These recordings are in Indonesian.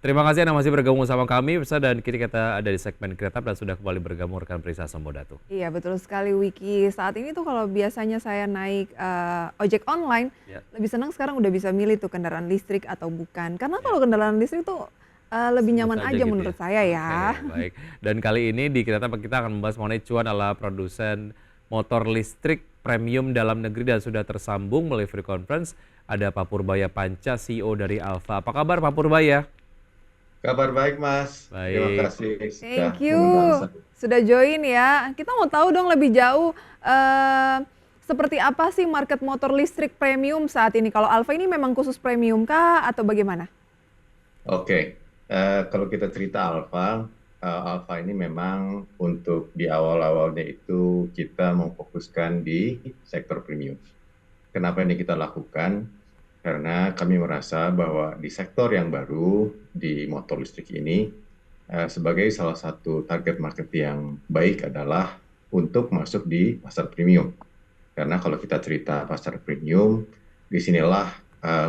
Terima kasih Anda masih bergabung sama kami Pemirsa, dan kini kita ada di segmen Kreatif dan sudah kembali bergabung rekan Prisa Sambodatu. Iya betul sekali Wiki. Saat ini tuh kalau biasanya saya naik ojek online, Ya, lebih senang sekarang udah bisa milih tuh kendaraan listrik atau bukan. Karena ya. kalau kendaraan listrik tuh lebih Smooth nyaman aja aja gitu ya. menurut saya Oke, ya. baik. Dan kali ini di kita akan membahas mengenai cuan ala produsen motor listrik premium dalam negeri dan sudah tersambung melalui free conference. Ada Pak Purbaya Panca, CEO dari Alfa. Apa kabar Pak Purbaya? Kabar baik, Mas. Terima Baik. kasih sudah Thank you mengundang saya. sudah join ya. Kita mau tahu dong lebih jauh seperti apa sih market motor listrik premium saat ini? Kalau Alfa ini memang khusus premium kah atau bagaimana? Oke, kalau kita cerita Alfa ini memang untuk di awal-awalnya itu kita memfokuskan di sektor premium. Kenapa ini kita lakukan? Karena kami merasa bahwa di sektor yang baru di motor listrik ini sebagai salah satu target market yang baik adalah untuk masuk di pasar premium. Karena kalau kita cerita pasar premium, disinilah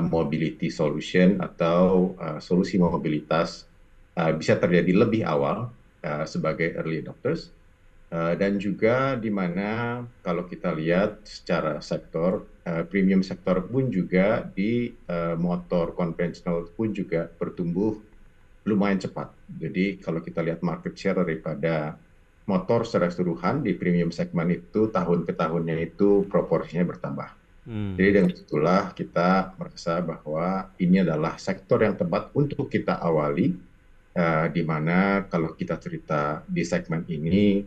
mobility solution atau solusi mobilitas bisa terjadi lebih awal sebagai early adopters. Dan juga di mana kalau kita lihat secara sektor, premium sektor pun juga di motor konvensional pun juga bertumbuh lumayan cepat. Jadi kalau kita lihat market share daripada motor secara keseluruhan di premium segmen itu tahun ke tahunnya itu proporsinya bertambah. Jadi dengan itulah kita merasa bahwa ini adalah sektor yang tepat untuk kita awali, di mana kalau kita cerita di segmen ini,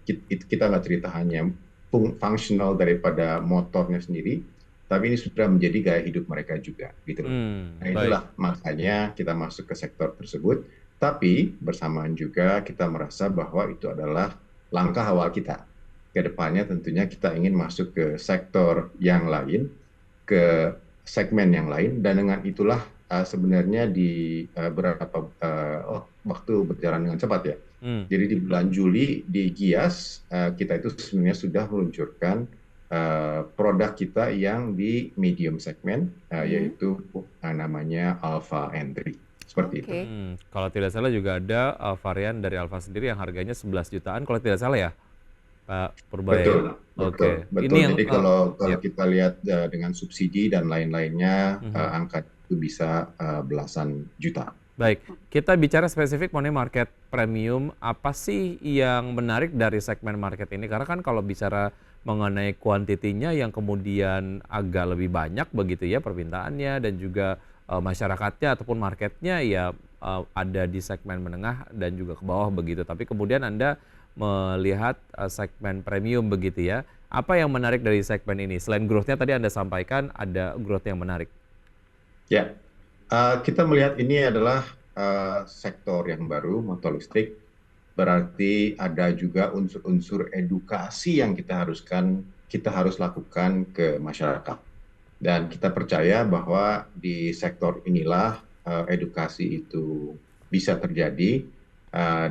kita nggak cerita hanya fungsional daripada motornya sendiri, tapi ini sudah menjadi gaya hidup mereka juga, gitu loh. Nah Baik. itulah makanya kita masuk ke sektor tersebut, tapi bersamaan juga kita merasa bahwa itu adalah langkah awal kita. Ke depannya tentunya kita ingin masuk ke sektor yang lain, ke segmen yang lain, dan dengan itulah sebenarnya di beberapa waktu berjalan dengan cepat ya. Jadi di bulan Juli di Gias kita itu sebenarnya sudah meluncurkan produk kita yang di medium segmen, yaitu namanya Alpha Entry. Seperti itu. Oke. Kalau tidak salah juga ada varian dari Alfa sendiri yang harganya 11 jutaan kalau tidak salah ya, Pak Purbaya ya? Betul, Oke. betul, betul. Ini yang Jadi kalau ya. kita lihat dengan subsidi dan lain-lainnya, angka itu bisa belasan juta. Baik, kita bicara spesifik mengenai market premium, apa sih yang menarik dari segmen market ini? Karena kan kalau bicara mengenai kuantitinya yang kemudian agak lebih banyak begitu ya permintaannya dan juga masyarakatnya ataupun marketnya ya ada di segmen menengah dan juga ke bawah begitu. Tapi kemudian Anda melihat segmen premium begitu ya. Apa yang menarik dari segmen ini? Selain growth-nya tadi Anda sampaikan ada growth yang menarik. Ya, kita melihat ini adalah sektor yang baru, motor listrik. Berarti ada juga unsur-unsur edukasi yang kita harus lakukan ke masyarakat. Dan kita percaya bahwa di sektor inilah edukasi itu bisa terjadi,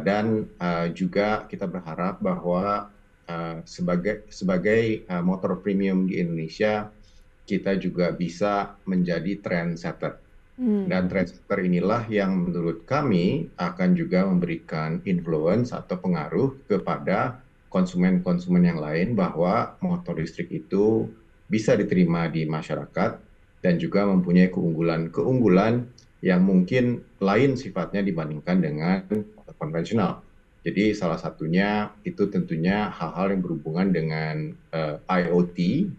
dan juga kita berharap bahwa sebagai motor premium di Indonesia, kita juga bisa menjadi trendsetter. Dan trendsetter inilah yang menurut kami akan juga memberikan influence atau pengaruh kepada konsumen-konsumen yang lain bahwa motor listrik itu bisa diterima di masyarakat dan juga mempunyai keunggulan yang mungkin lain sifatnya dibandingkan dengan konvensional. Jadi salah satunya itu tentunya hal-hal yang berhubungan dengan IoT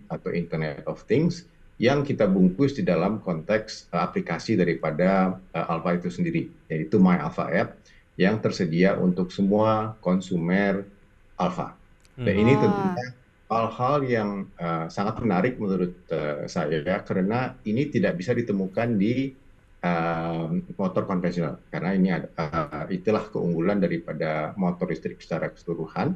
atau Internet of Things yang kita bungkus di dalam konteks aplikasi daripada Alfa itu sendiri, yaitu My Alfa App yang tersedia untuk semua konsumer Alfa. Dan ini tentunya hal-hal yang sangat menarik menurut saya karena ini tidak bisa ditemukan di motor konvensional karena ini itulah keunggulan daripada motor listrik secara keseluruhan,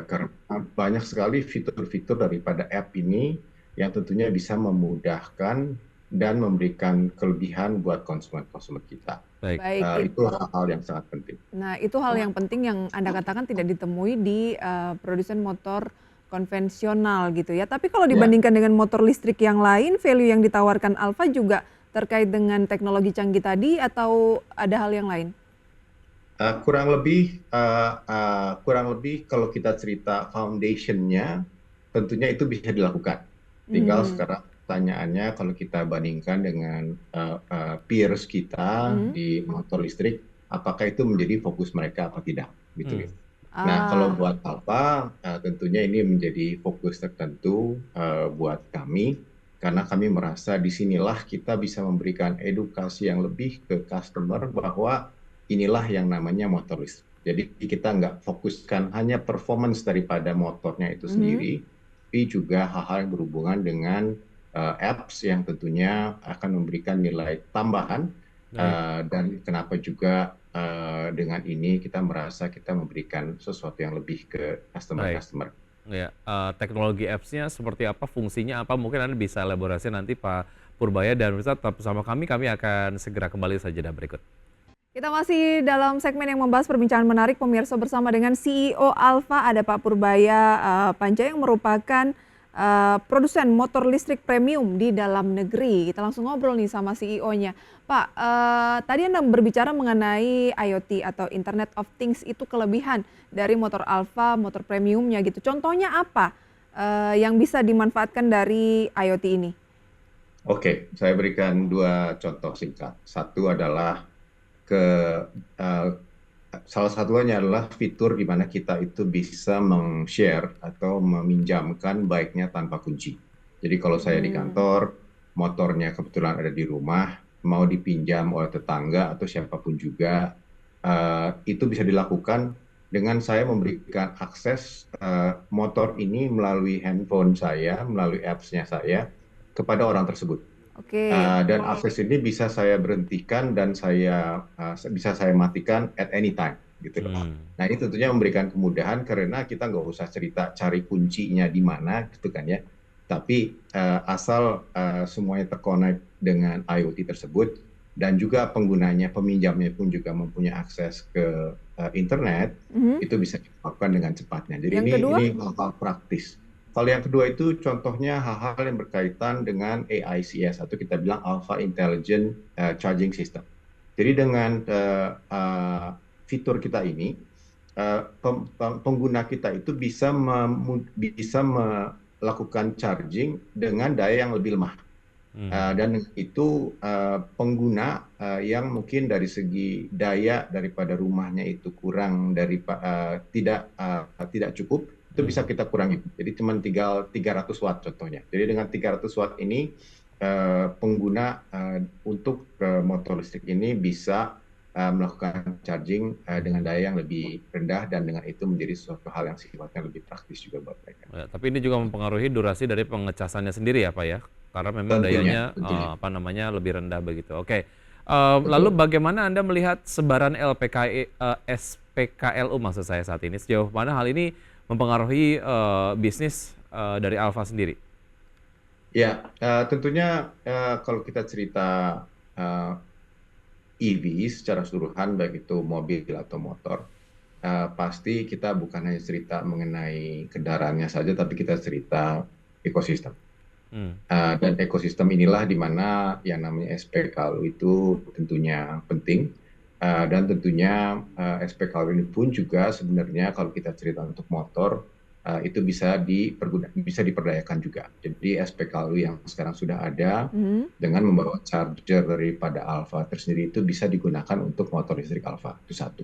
karena banyak sekali fitur-fitur daripada app ini yang tentunya bisa memudahkan dan memberikan kelebihan buat konsumen-konsumen kita. Baik. Itu hal-hal yang sangat penting. Nah, itu hal yang penting yang Anda katakan tidak ditemui di produsen motor konvensional gitu ya. Tapi kalau dibandingkan dengan motor listrik yang lain, value yang ditawarkan Alfa juga terkait dengan teknologi canggih tadi atau ada hal yang lain? Kurang lebih kalau kita cerita foundation-nya, tentunya itu bisa dilakukan. Tinggal Mhm. sekarang pertanyaannya kalau kita bandingkan dengan peers kita Mhm. di motor listrik, apakah itu menjadi fokus mereka apa tidak, gitu ya. Hmm. Nah, kalau Ah, buat Alfa, tentunya ini menjadi fokus tertentu buat kami, karena kami merasa disinilah kita bisa memberikan edukasi yang lebih ke customer bahwa inilah yang namanya motor listrik. Jadi kita nggak fokuskan hanya performance daripada motornya itu mhm. sendiri, tapi juga hal-hal yang berhubungan dengan apps yang tentunya akan memberikan nilai tambahan. Baik. Dan kenapa juga dengan ini kita merasa kita memberikan sesuatu yang lebih ke Baik. customer-customer. Ya, teknologi apps-nya seperti apa, fungsinya apa, mungkin Anda bisa elaborasi nanti Pak Purbaya, dan pemirsa tetap bersama kami akan segera kembali saja berikut. Kita masih dalam segmen yang membahas perbincangan menarik pemirsa bersama dengan CEO Alfa ada Pak Purbaya Panca yang merupakan produsen motor listrik premium di dalam negeri. Kita langsung ngobrol nih sama CEO-nya. Pak, tadi Anda berbicara mengenai IoT atau Internet of Things itu kelebihan dari motor Alfa, motor premiumnya gitu. Contohnya apa yang bisa dimanfaatkan dari IoT ini? Oke, saya berikan dua contoh singkat. Satu adalah ke eh, salah satunya adalah fitur di mana kita itu bisa meng-share atau meminjamkan bike-nya tanpa kunci. Jadi kalau saya di Hmm, kantor, motornya kebetulan ada di rumah, mau dipinjam oleh tetangga atau siapapun juga, itu bisa dilakukan dengan saya memberikan akses motor ini melalui handphone saya, melalui apps-nya saya kepada orang tersebut. oke. Dan akses ini bisa saya berhentikan dan bisa saya matikan at any time, gitu loh. Hmm. Nah, ini tentunya memberikan kemudahan karena kita nggak usah cerita cari kuncinya di mana, gitu kan ya. Tapi asal semuanya terkonek dengan IoT tersebut dan juga penggunanya, peminjamnya pun juga mempunyai akses ke internet, Mhm. itu bisa dilakukan dengan cepatnya. Jadi Yang kedua? ini hal-hal praktis. Kalau yang kedua itu contohnya hal-hal yang berkaitan dengan AICS atau kita bilang Alpha Intelligent Charging System. Jadi dengan fitur kita ini, pengguna kita itu bisa melakukan charging dengan daya yang lebih lemah. Hmm. Dan itu pengguna yang mungkin dari segi daya daripada rumahnya itu kurang tidak cukup, itu bisa Hmm. kita kurangi. Jadi cuma tinggal 300 watt contohnya. Jadi dengan 300 watt ini pengguna untuk motor listrik ini bisa melakukan charging dengan daya yang lebih rendah, dan dengan itu menjadi suatu hal yang sifatnya lebih praktis juga buat mereka. Ya, tapi ini juga mempengaruhi durasi dari pengecasannya sendiri ya Pak ya? Karena memang Tentunya, dayanya tentunya. apa namanya lebih rendah begitu. Oke. Lalu Betul. bagaimana Anda melihat sebaran SPKLU maksud saya saat ini? Sejauh mana hal ini mempengaruhi bisnis dari Alfa sendiri? Ya, tentunya kalau kita cerita eh, EV secara keseluruhan, baik itu mobil atau motor, pasti kita bukan hanya cerita mengenai kendaraannya saja, tapi kita cerita ekosistem. Hmm. Dan ekosistem inilah di mana yang namanya SPKLU itu tentunya penting. Dan tentunya SPKLU ini pun juga sebenarnya kalau kita cerita untuk motor, itu bisa diperdayakan juga. Jadi SPKLU yang sekarang sudah ada Mhm. dengan membawa charger daripada Alfa tersendiri itu bisa digunakan untuk motor listrik Alfa. Itu satu.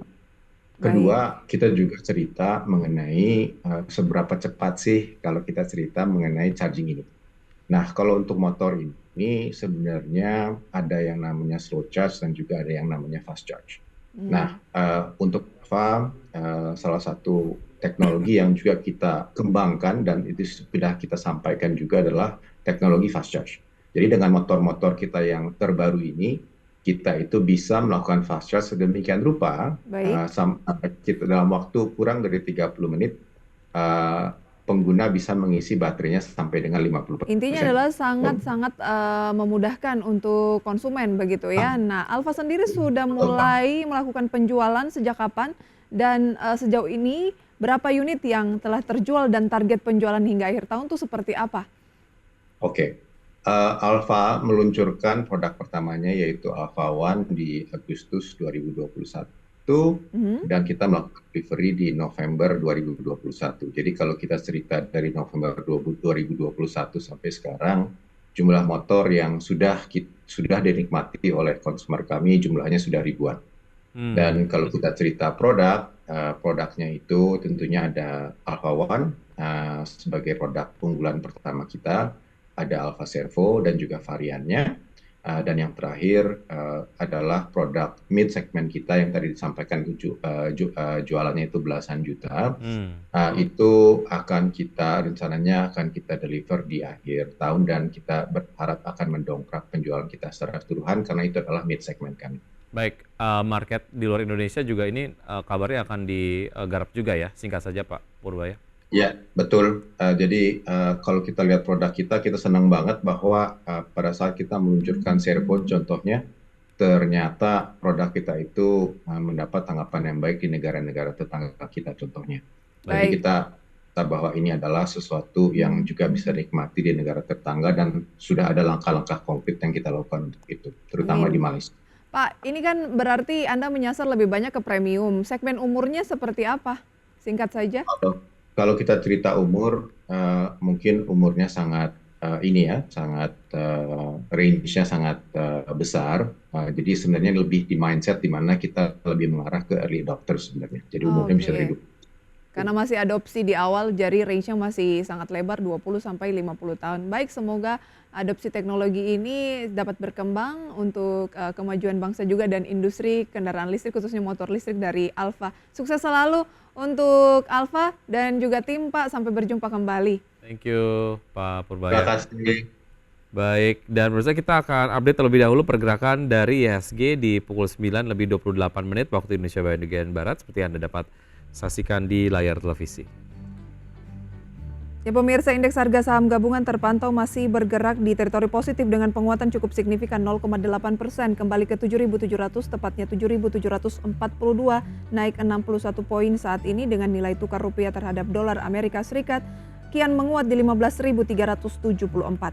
Baik. Kedua, kita juga cerita mengenai seberapa cepat sih kalau kita cerita mengenai charging ini. Nah, kalau untuk motor ini sebenarnya ada yang namanya slow charge dan juga ada yang namanya fast charge. Mmm, Nah, untuk Alfa, salah satu teknologi yang juga kita kembangkan dan itu sudah kita sampaikan juga adalah teknologi fast charge. Jadi dengan motor-motor kita yang terbaru ini, kita itu bisa melakukan fast charge sedemikian rupa, baik. kita dalam waktu kurang dari 30 menit, eh, pengguna bisa mengisi baterainya sampai dengan Intinya 50%. adalah sangat-sangat, memudahkan untuk konsumen begitu ya. Nah, Alfa sendiri sudah mulai melakukan penjualan sejak kapan? Dan, sejauh ini berapa unit yang telah terjual dan target penjualan hingga akhir tahun tuh seperti apa? Oke. Alfa meluncurkan produk pertamanya yaitu Alpha One di Agustus 2021 Mhm. dan kita melakukan delivery di November 2021. Jadi kalau kita cerita dari November 2021 sampai sekarang, jumlah motor yang sudah dinikmati oleh konsumer kami jumlahnya sudah ribuan. Dan kalau kita cerita produknya itu tentunya ada Alpha One sebagai produk unggulan pertama kita, ada Alpha Servo dan juga variannya, dan yang terakhir adalah produk mid segmen kita yang tadi disampaikan jualannya itu belasan juta. Itu rencananya akan kita deliver di akhir tahun dan kita berharap akan mendongkrak penjualan kita secara keseluruhan karena itu adalah mid segmen kami. Baik, market di luar Indonesia juga ini kabarnya akan digarap juga ya, singkat saja Pak Purbaya. Ya, betul. Jadi kalau kita lihat produk kita senang banget bahwa pada saat kita meluncurkan Servo contohnya, ternyata produk kita itu mendapat tanggapan yang baik di negara-negara tetangga kita contohnya. Jadi Baik. kita bahwa ini adalah sesuatu yang juga bisa dinikmati di negara tetangga dan sudah ada langkah-langkah konkret yang kita lakukan untuk itu, terutama di Amin. Malaysia. Pak, ini kan berarti Anda menyasar lebih banyak ke premium. Segmen umurnya seperti apa? Singkat saja. Kalau kita cerita umur, mungkin umurnya sangat range-nya sangat besar. Jadi sebenarnya lebih di mindset di mana kita lebih mengarah ke early adopter sebenarnya. Jadi umurnya bisa dari Oke. Karena masih adopsi di awal, jadi range-nya masih sangat lebar 20 sampai 50 tahun. Baik, semoga adopsi teknologi ini dapat berkembang untuk kemajuan bangsa juga dan industri kendaraan listrik khususnya motor listrik dari Alfa. Sukses selalu untuk Alfa dan juga tim Pak, sampai berjumpa kembali. Thank you Pak Terima Purbaya. kasih. Baik, dan pemirsa kita akan update terlebih dahulu pergerakan dari IHSG di pukul 9 lebih 28 menit waktu Indonesia bagian Barat seperti Anda dapat saksikan di layar televisi. Ya pemirsa, indeks harga saham gabungan terpantau masih bergerak di teritori positif dengan penguatan cukup signifikan 0,8%, kembali ke 7.700, tepatnya 7.742, naik 61 poin saat ini dengan nilai tukar rupiah terhadap dolar Amerika Serikat kian menguat di 15.374.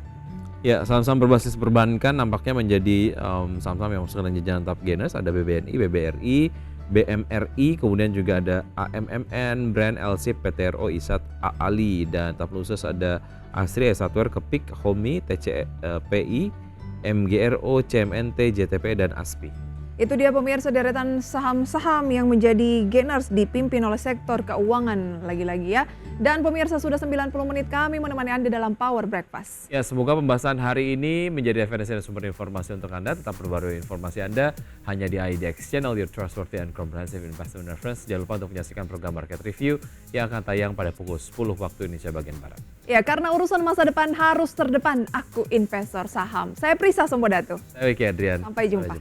Ya, saham-saham berbasis perbankan nampaknya menjadi saham-saham yang masuk dalam jajaran top gainers. Ada BBNI, BBRI, BMRI, kemudian juga ada AMMN, Brand, LC, PTRO, ISAT, AALI, dan top losers ada Asri, Esatware, Kepik, Homi, TCPI, MGRO, CMNT, JTP, dan ASPI. Itu dia pemirsa deretan saham-saham yang menjadi gainers dipimpin oleh sektor keuangan lagi-lagi ya. Dan pemirsa, sudah 90 menit kami menemani Anda dalam Power Breakfast. Ya, semoga pembahasan hari ini menjadi referensi dan sumber informasi untuk Anda. Tetap perbarui informasi Anda hanya di IDX Channel, your trustworthy and comprehensive investment reference. Jangan lupa untuk menyaksikan program Market Review yang akan tayang pada pukul 10 waktu Indonesia bagian Barat. Ya, karena urusan masa depan harus terdepan, aku investor saham. Saya Prisa Sembodatu. Saya Wiki Adrian. Sampai jumpa.